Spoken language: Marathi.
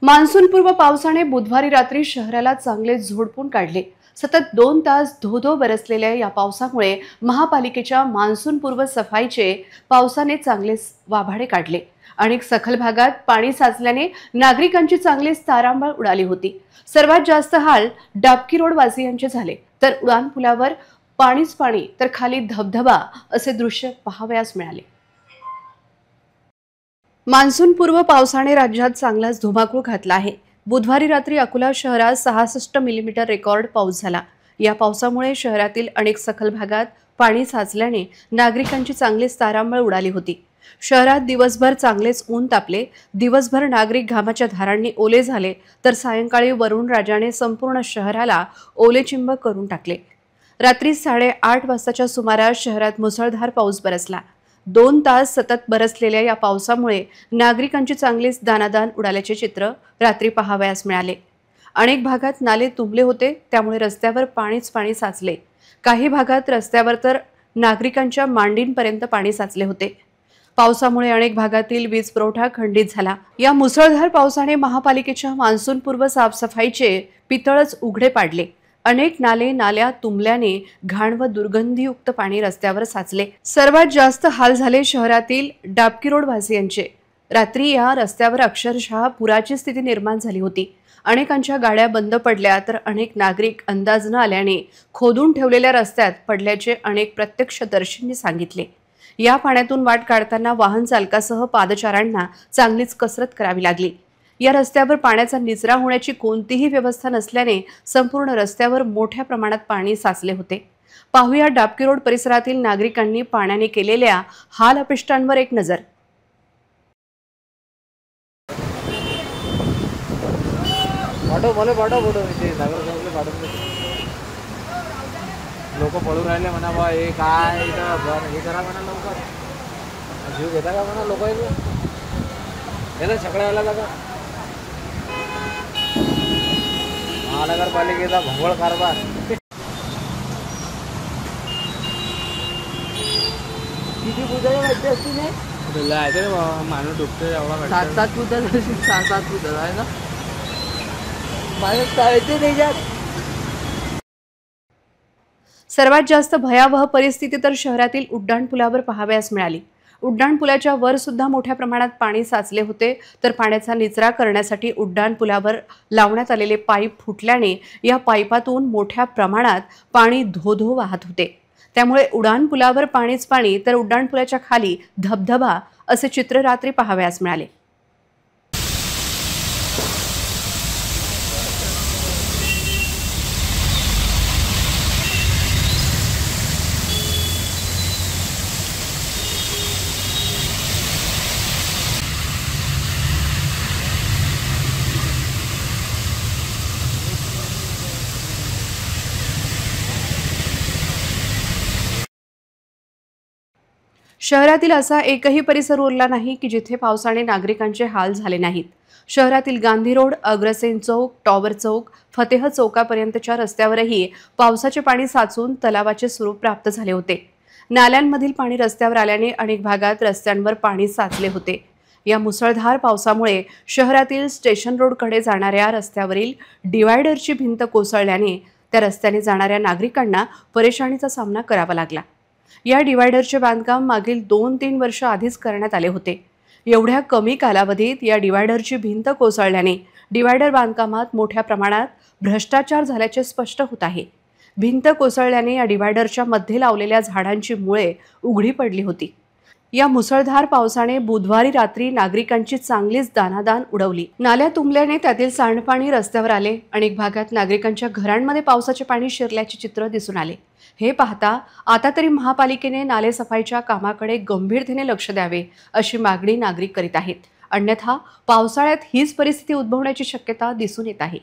मान्सूनपूर्व पावसाने बुधवारी रात्री शहराला चांगले झोडपून काढले। सतत 2 तास धो-धो बरसलेल्या या पावसामुळे महापालिकेच्या मान्सूनपूर्व सफाईचे पावसाने चांगले वाभाडे काढले। अनेक सखल भागात पाणी साचल्याने नागरिकांची चांगलीच तारांबळ उडाली होती। सर्वात जास्त हाल डाबकी रोड वासियांचे झाले, तर उडान पुलावर पाणीच पाणी तर खाली धबधबा असे दृश्य पाहावयास मिळाले। मान्सूनपूर्व पावसाने राज्यात चांगलाच धुमाकूळ घातला आहे। बुधवारी रात्री अकोला शहरात 66 मिलीमीटर रेकॉर्ड पाऊस झाला। या पावसामुळे शहरातील अनेक सखल भागात पाणी साचल्याने नागरिकांची चांगलीच तारांबळ उडाली होती। शहरात दिवसभर चांगलेच ऊन तापले। दिवसभर नागरिक घामाच्या धारांनी ओले झाले, तर सायंकाळी वरुण राजाने संपूर्ण शहराला ओलेचिंब करून टाकले। रात्री 8:30 वाजताच्या सुमारास शहरात मुसळधार पाऊस बरसला। 2 तास सतत बरसलेल्या या पावसामुळे नागरिकांची चांगलीच दाणादाण उडाल्याचे चित्र रात्री पाहावयास मिळाले। अनेक भागात नाले तुंबले होते, त्यामुळे रस्त्यावर पाणीच पाणी साचले। काही भागात रस्त्यावर तर नागरिकांच्या मांडींपर्यंत पाणी साचले होते। पावसामुळे अनेक भागातील वीज पुरवठा खंडित झाला। या मुसळधार पावसाने महापालिकेच्या मान्सूनपूर्व साफसफाईचे पितळच उघडे पाडले। अनेक नाल्या तुंबल्याने घाण व दुर्गंधीयुक्त पाणी रस्त्यावर साचले। सर्वात जास्त हाल झाले शहरातील डाबकी रोड वासियांचे। रात्री या रस्त्यावर अक्षरशः पुराची स्थिती निर्माण झाली होती। अनेकांच्या गाड्या बंद पडल्या, तर अनेक नागरिक अंदाज न आल्याने खोदून ठेवलेल्या रस्त्यात पडल्याचे अनेक प्रत्यक्षदर्शींनी सांगितले। या पाण्यातून वाट काढताना वाहन चालकासह पादचाऱ्यांना चांगलीच कसरत करावी लागली। या रस्त्यावर पाण्याचा निचरा होण्याची कोणतीही व्यवस्था नसल्याने संपूर्ण रस्त्यावर मोठ्या प्रमाणात पाणी साचले होते। पाहूया डाबकी रोड परिसरातील नागरिकांनी पाण्याने केलेल्या हाल अपेष्टांवर एक नजर। लोक पळून राहिले म्हणा बा, हे काय हे करा म्हणा, लवकर जीव घेता का म्हणा लोक हे सगळ्याला जागा। महानगरपालिकेचा भोंगळ कारभार। किती पुजायला माहिती असते नाही माणूस डुबतो एवढा 7-7 पुजा 7-7 पुजा आहे ना, माणूस चालते नाही जात। सर्वात जास्त भयावह परिस्थिती तर शहरातील उड्डाण पुलावर पाहावयास मिळाली। उड्डाण पुलाच्या वर सुद्धा मोठ्या प्रमाणात पाणी साचले होते, तर पाण्याचा निचरा करण्यासाठी उड्डाण पुलावर लावण्यात आलेले पाईप फुटल्याने या पाईपातून मोठ्या प्रमाणात पाणी धो-धो वाहत होते। त्यामुळे उड्डाण पुलावर पाणीच पाणी तर उड्डाण पुलाच्या खाली धबधबा असे चित्र रात्री पाहावयास मिळाले। शहरातील असा एकही परिसर उरला नाही की जिथे पावसाने नागरिकांचे हाल झाले नाहीत। शहरातील गांधी रोड, अग्रसेन चौक, टॉवर चौक, फतेह चौकापर्यंतच्या रस्त्यावरही पावसाचे पाणी साचून तलावाचे स्वरूप प्राप्त झाले होते। नाल्यांमधील पाणी रस्त्यावर आल्याने अनेक भागात रस्त्यांवर पाणी साचले होते। या मुसळधार पावसामुळे शहरातील स्टेशन रोडकडे जाणाऱ्या रस्त्यावरील डिवायडरची भिंत कोसळल्याने त्या रस्त्याने जाणाऱ्या नागरिकांना परेशानीचा सामना करावा लागला। या डिवायडरचे बांधकाम मागील 2-3 वर्ष आधीच करण्यात आले होते। एवढ्या कमी कालावधीत या डिवायडरची भिंत कोसळल्याने डिवायडर बांधकामात मोठ्या प्रमाणात भ्रष्टाचार झाल्याचे स्पष्ट होत आहे। भिंत कोसळल्याने या डिवायडरच्या मध्ये लावलेल्या झाडांची मुळे उघडी पडली होती। या मुसळधार पावसाने बुधवारी रात्री नागरिकांची चांगलीच दाणादाण उडवली। नाल्या तुंबल्याने त्यातील सांडपाणी रस्त्यावर आले। अनेक भागात नागरिकांच्या घरांमध्ये पावसाचे पाणी शिरल्याचे चित्र दिसून आले। हे पाहता आता तरी महापालिकेने नाले सफाईच्या कामाकडे गंभीरतेने लक्ष द्यावे अशी मागणी नागरिक करीत आहेत। अन्यथा पावसाळ्यात हीच परिस्थिती उद्भवण्याची शक्यता दिसून येत आहे।